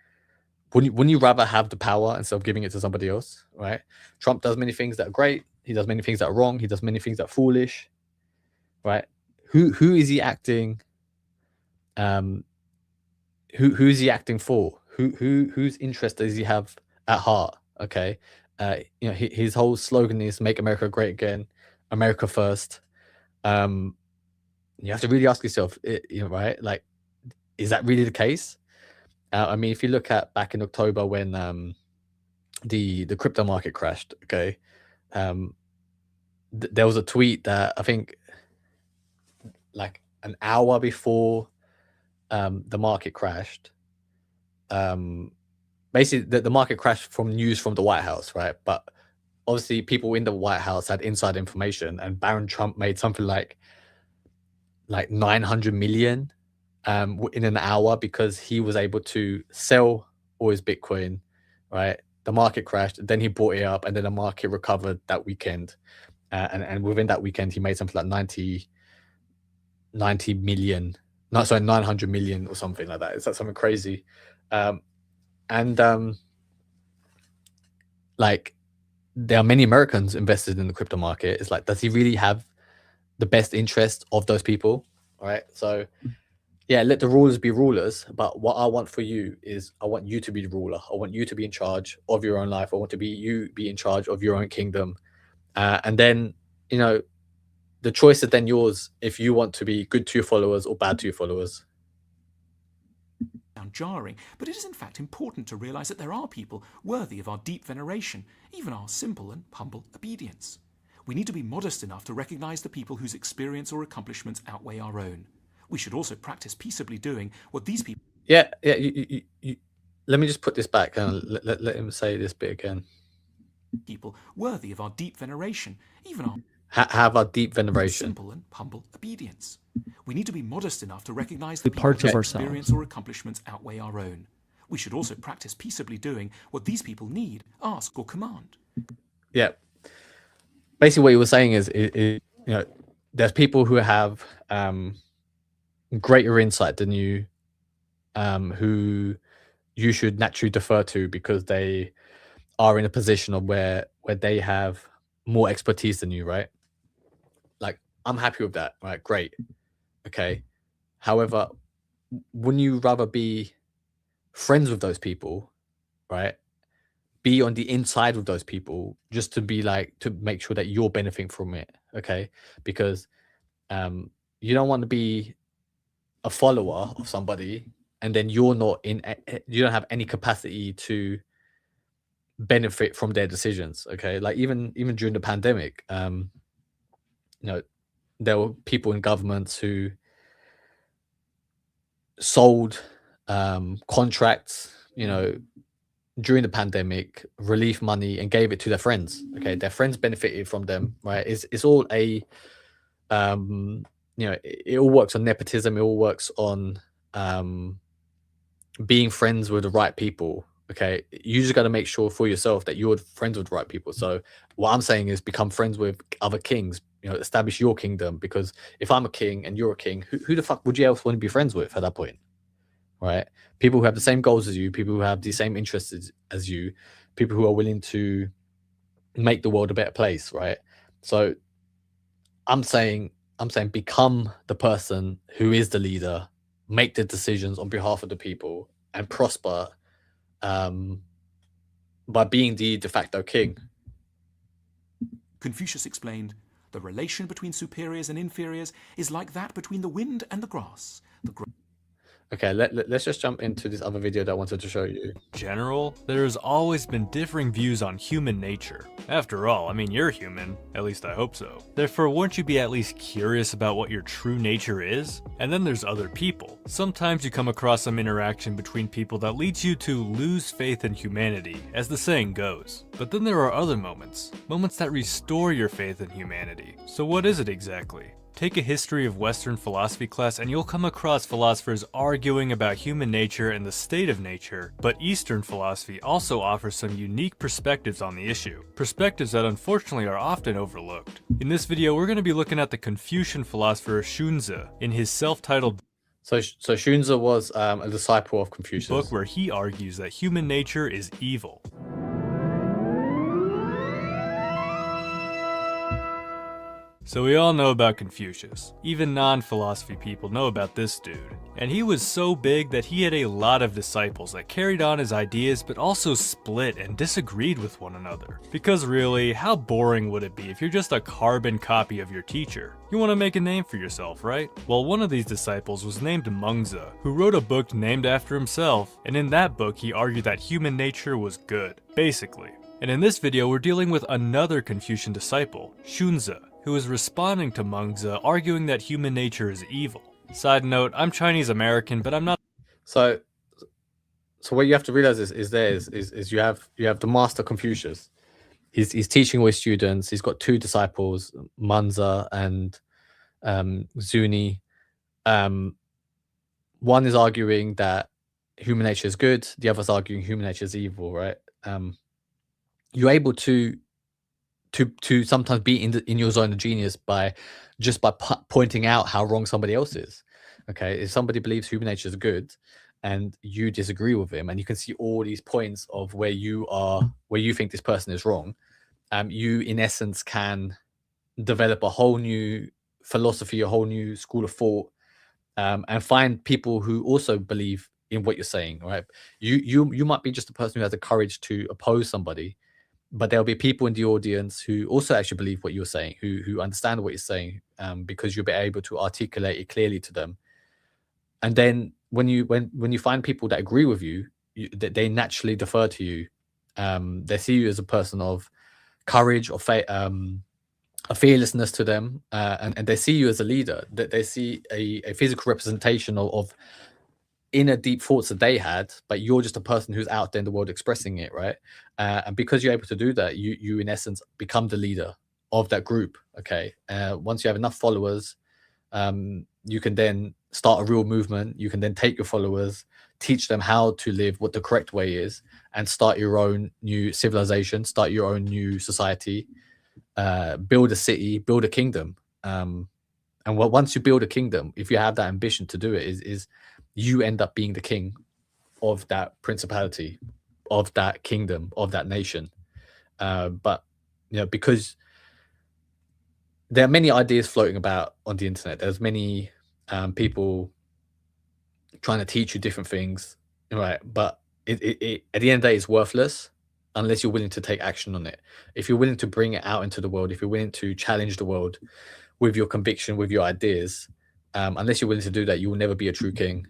wouldn't you rather have the power instead of giving it to somebody else, right? Trump does many things that are great. He does many things that are wrong. He does many things that are foolish, right? Who is he acting? Who is he acting for? Whose interest does he have at heart? Okay, his whole slogan is "Make America Great Again, America First." You have to really ask yourself, right? Like, is that really the case? I mean, if you look at back in October when the crypto market crashed, okay, there was a tweet that I think like an hour before the market crashed. Basically, the market crashed from news from the White House, right? But obviously, people in the White House had inside information, and Baron Trump made something like 900 million in an hour because he was able to sell all his Bitcoin, right? The market crashed, then he brought it up, and then the market recovered that weekend. And within that weekend, he made something like 90 million. No, sorry, 900 million or something like that. Is that something crazy? Like, there are many Americans invested in the crypto market. It's like, does he really have the best interest of those people? All right. So, yeah, let the rulers be rulers. But what I want for you is I want you to be the ruler. I want you to be in charge of your own life. I want you be in charge of your own kingdom. And then, the choice is then yours if you want to be good to your followers or bad to your followers. Jarring, but it is in fact important to realize that there are people worthy of our deep veneration, even our simple and humble obedience. We need to be modest enough to recognize the people whose experience or accomplishments outweigh our own. We should also practice peaceably doing what these people... Yeah. Let me just put this back and let him say this bit again. People worthy of our deep veneration, even our... have our deep veneration. Simple and humble obedience. We need to be modest enough to recognize the parts people of whose ourselves. experience or accomplishments outweigh our own. We should also practice peaceably doing what these people need, ask, or command. Yeah. Basically, what he was saying is there's people who have greater insight than you, who you should naturally defer to because they are in a position of where they have more expertise than you, right? Like, I'm happy with that, right? Great. Okay. However, wouldn't you rather be friends with those people, right? Be on the inside with those people just to be like, to make sure that you're benefiting from it, okay? Because you don't want to be a follower of somebody and then you're not you don't have any capacity to benefit from their decisions, okay? Like even during the pandemic, there were people in governments who sold contracts, during the pandemic, relief money, and gave it to their friends. Okay, their friends benefited from them, right? It's all it all works on nepotism. It all works on being friends with the right people. Okay, you just got to make sure for yourself that you're friends with the right people. So what I'm saying is become friends with other kings. Establish your kingdom, because if I'm a king and you're a king, who the fuck would you else want to be friends with at that point? Right? People who have the same goals as you, people who have the same interests as you, people who are willing to make the world a better place, right? So I'm saying become the person who is the leader, make the decisions on behalf of the people, and prosper by being the de facto king. Confucius explained, the relation between superiors and inferiors is like that between the wind and the grass. Okay, let's just jump into this other video that I wanted to show you. General, there's always been differing views on human nature. After all, I mean, you're human. At least I hope so. Therefore, wouldn't you be at least curious about what your true nature is? And then there's other people. Sometimes you come across some interaction between people that leads you to lose faith in humanity, as the saying goes. But then there are other moments that restore your faith in humanity. So what is it exactly? Take a history of Western philosophy class and you'll come across philosophers arguing about human nature and the state of nature, but Eastern philosophy also offers some unique perspectives on the issue, perspectives that unfortunately are often overlooked. In this video, we're going to be looking at the Confucian philosopher Xunzi in his self-titled So Xunzi was a disciple of Confucius. book where he argues that human nature is evil. So we all know about Confucius. Even non-philosophy people know about this dude. And he was so big that he had a lot of disciples that carried on his ideas but also split and disagreed with one another. Because really, how boring would it be if you're just a carbon copy of your teacher? You want to make a name for yourself, right? Well, one of these disciples was named Xunzi, who wrote a book named after himself, and in that book he argued that human nature was good, basically. And in this video we're dealing with another Confucian disciple, Xunzi, who is responding to Xunzi, arguing that human nature is evil. Side note, I'm Chinese American, but I'm not. So what you have to realize is you have the master Confucius. He's teaching all his students. He's got two disciples, Xunzi and Xunzi. One is arguing that human nature is good. The other's arguing human nature is evil. Right? You're able to sometimes be in your zone of genius by pointing out how wrong somebody else is. Okay, if somebody believes human nature is good and you disagree with him, and you can see all these points of where you think this person is wrong, you in essence can develop a whole new philosophy, a whole new school of thought, and find people who also believe in what you're saying. Right? You might be just a person who has the courage to oppose somebody, but there'll be people in the audience who also actually believe what you're saying, who understand what you're saying, because you'll be able to articulate it clearly to them. And then when you find people that agree with you, they naturally defer to you. They see you as a person of courage, or a fearlessness to them, and they see you as a leader. That they see a physical representation of inner deep thoughts that they had, but you're just a person who's out there in the world expressing it, right? And because you're able to do that, you in essence become the leader of that group. Okay, once you have enough followers, you can then start a real movement. You can then take your followers, teach them how to live what the correct way is, and start your own new civilization, start your own new society, build a city, build a kingdom. And once you build a kingdom, if you have that ambition to do it, is you end up being the king of that principality, of that kingdom, of that nation. But because there are many ideas floating about on the internet, there's many people trying to teach you different things, right? But it at the end of the day, it's worthless unless you're willing to take action on it. If you're willing to bring it out into the world, if you're willing to challenge the world with your conviction, with your ideas, unless you're willing to do that, you will never be a true king.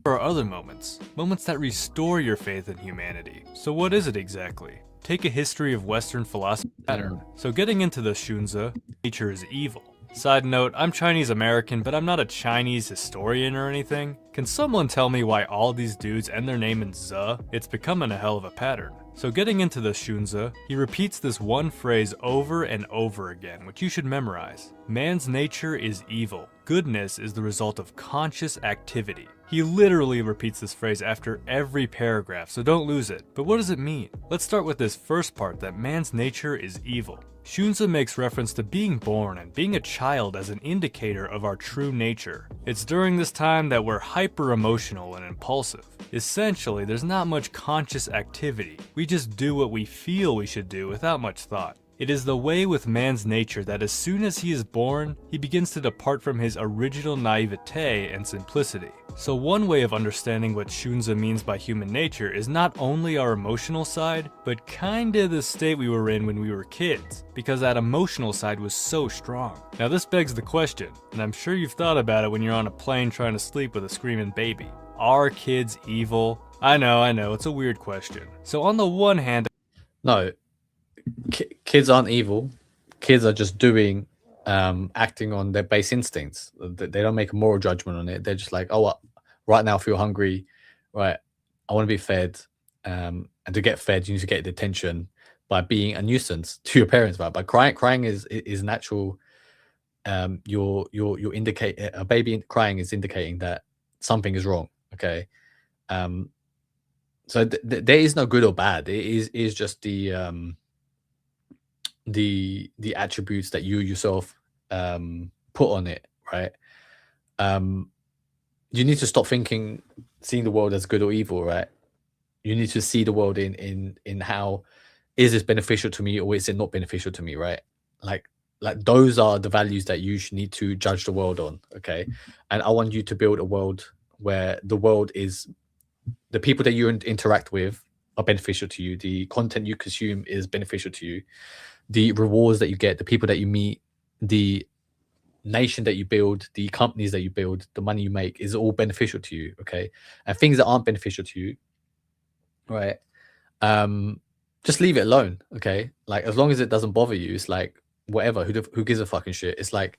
There are other moments that restore your faith in humanity. So what is it exactly? Take a history of Western philosophy pattern. So getting into the Xunzi, nature is evil. Side note, I'm Chinese American, but I'm not a Chinese historian or anything. Can someone tell me why all these dudes end their name in Z? It's becoming a hell of a pattern. So getting into the Xunzi, he repeats this one phrase over and over again, which you should memorize. Man's nature is evil. Goodness is the result of conscious activity. He literally repeats this phrase after every paragraph, so don't lose it. But what does it mean? Let's start with this first part, that man's nature is evil. Xunzi makes reference to being born and being a child as an indicator of our true nature. It's during this time that we're hyper-emotional and impulsive. Essentially, there's not much conscious activity. We just do what we feel we should do without much thought. It is the way with man's nature that as soon as he is born, he begins to depart from his original naivete and simplicity. So one way of understanding what Xunzi means by human nature is not only our emotional side, but kinda the state we were in when we were kids, because that emotional side was so strong. Now this begs the question, and I'm sure you've thought about it when you're on a plane trying to sleep with a screaming baby. Are kids evil? I know, it's a weird question. So on the one hand, No, kids aren't evil. Kids are just acting on their base instincts. They don't make a moral judgment on it. They're just like, oh, right now I feel hungry, right? I want to be fed, and to get fed, you need to get the attention. by being a nuisance to your parents, right? By crying is natural. You're indicate a baby crying is indicating that something is wrong. Okay. So there is no good or bad. It is just the attributes that you yourself put on it, right? You need to stop seeing the world as good or evil, right? You need to see the world in how, is this beneficial to me or is it not beneficial to me, right? Like those are the values that you should need to judge the world on. Okay. And I want you to build a world where the world is, the people that you interact with are beneficial to you, the content you consume is beneficial to you, the rewards that you get, the people that you meet, the nation that you build, the companies that you build, the money you make is all beneficial to you. Okay. And things that aren't beneficial to you, right, just leave it alone. Okay. Like, as long as it doesn't bother you, it's like, whatever, who gives a fucking shit? It's like,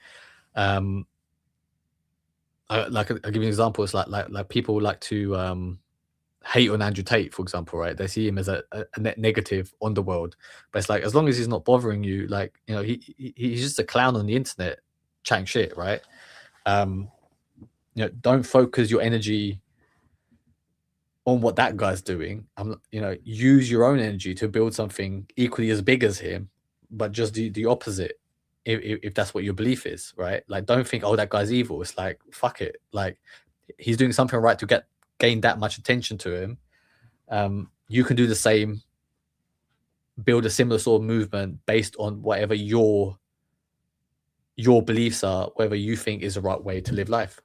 I'll give you an example. It's like people like to hate on Andrew Tate, for example, right? They see him as a net negative on the world, but it's like, as long as he's not bothering you, like, you know, he's just a clown on the internet chatting shit, right? You know, don't focus your energy on what that guy's doing. You know, use your own energy to build something equally as big as him, but just do the opposite if that's what your belief is, right? Like, don't think, oh, that guy's evil. It's like, fuck it. Like, he's doing something right to gain that much attention to him. You can do the same, build a similar sort of movement based on whatever your beliefs are, whatever you think is the right way to live life.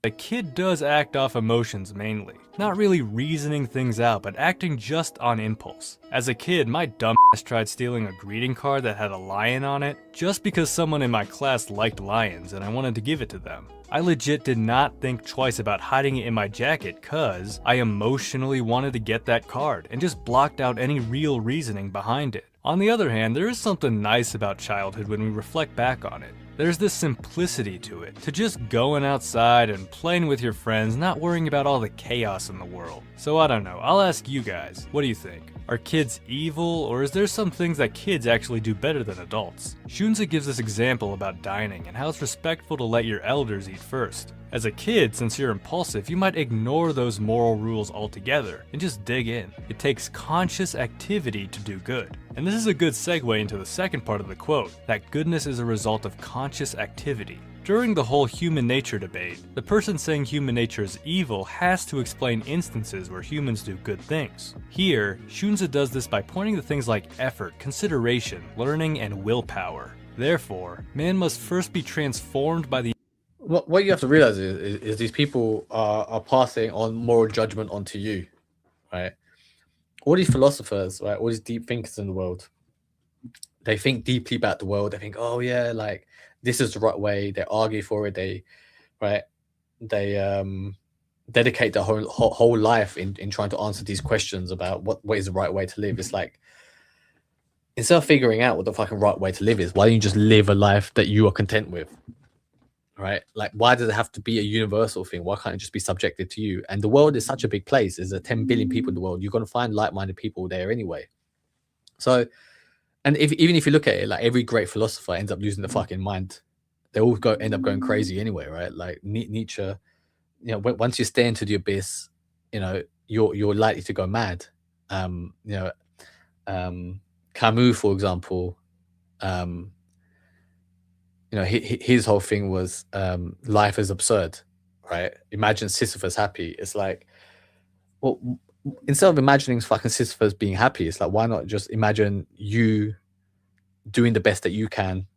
A kid does act off emotions mainly, not really reasoning things out, but acting just on impulse. As a kid, my dumbass tried stealing a greeting card that had a lion on it, just because someone in my class liked lions and I wanted to give it to them. I legit did not think twice about hiding it in my jacket cause I emotionally wanted to get that card and just blocked out any real reasoning behind it. On the other hand, there is something nice about childhood when we reflect back on it. There's this simplicity to it, to just going outside and playing with your friends, not worrying about all the chaos in the world. So I don't know, I'll ask you guys, what do you think? Are kids evil, or is there some things that kids actually do better than adults? Xunzi gives this example about dining and how it's respectful to let your elders eat first. As a kid, since you're impulsive, you might ignore those moral rules altogether and just dig in. It takes conscious activity to do good. And this is a good segue into the second part of the quote, that goodness is a result of conscious activity. During the whole human nature debate, the person saying human nature is evil has to explain instances where humans do good things. Here, Xunzi does this by pointing to things like effort, consideration, learning, and willpower. Therefore, man must first be transformed by the What you have to realize is these people are passing on moral judgment onto you, right? All these philosophers, right? All these deep thinkers in the world, they think deeply about the world. They think, oh yeah, like, this is the right way. They argue for it. They dedicate their whole life in trying to answer these questions about what is the right way to live. It's like, instead of figuring out what the fucking right way to live is, why don't you just live a life that you are content with? Right? Like, why does it have to be a universal thing? Why can't it just be subjective to you? And the world is such a big place. There's 10 billion people in the world. You're going to find like-minded people there anyway. So, and even if you look at it, like, every great philosopher ends up losing the fucking mind. They all end up going crazy anyway, right? Like Nietzsche, you know, once you stare into the abyss, you know, you're likely to go mad. Camus, for example, you know, his whole thing was life is absurd, right? Imagine Sisyphus happy. It's like, well, instead of imagining fucking Sisyphus being happy, it's like, why not just imagine you doing the best that you can,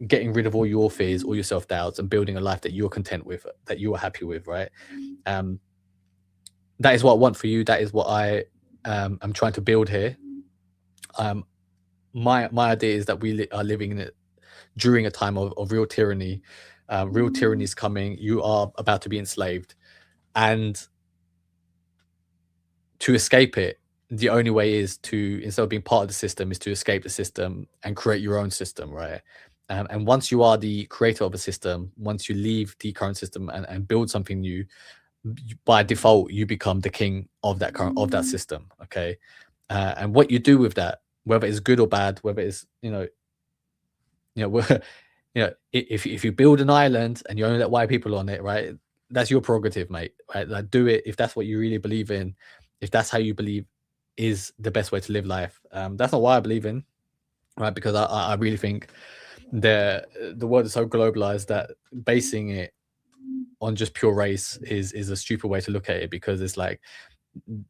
getting rid of all your fears, all your self-doubts, and building a life that you're content with, that you are happy with, right? That is what I want for you. That is what I'm trying to build here. My idea is that we are living in it during a time of real tyranny. Real tyranny is coming. You are about to be enslaved, and to escape it, the only way is to, instead of being part of the system, is to escape the system and create your own system, right? And once you are the creator of a system, once you leave the current system and build something new, by default you become the king of that system. Okay. and what you do with that, whether it's good or bad, whether it's if you build an island and you only let white people on it, right? That's your prerogative, mate. Right? Like, do it if that's what you really believe in, if that's how you believe is the best way to live life. That's not what I believe in, right? Because I really think the world is so globalized that basing it on just pure race is a stupid way to look at it, because it's like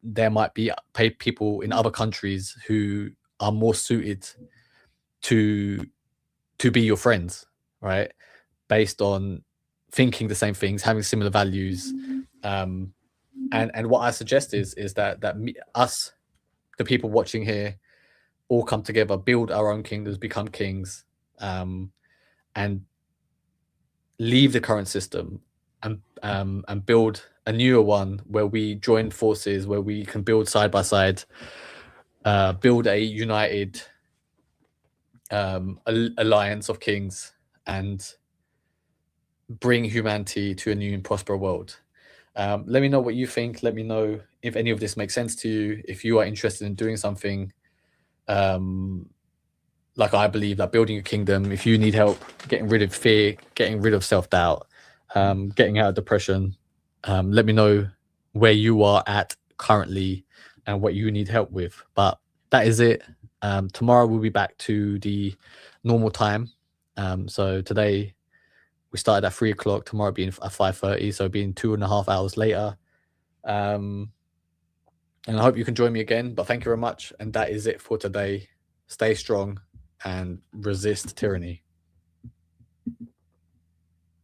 there might be people in other countries who are more suited to be your friends, right? Based on thinking the same things, having similar values. And what I suggest is that us, the people watching here, all come together, build our own kingdoms, become kings, and leave the current system and build a newer one where we join forces, where we can build side by side, build a united alliance of kings, and bring humanity to a new and prosperous world. Let me know what you think. Let me know if any of this makes sense to you. If you are interested in doing something like I believe, like building a kingdom, if you need help getting rid of fear, getting rid of self-doubt, getting out of depression, let me know where you are at currently and what you need help with. But that is it. Tomorrow we'll be back to the normal time. So today we started at 3 o'clock, tomorrow being at 5:30, so being 2.5 hours later. And I hope you can join me again. But thank you very much. And that is it for today. Stay strong and resist tyranny.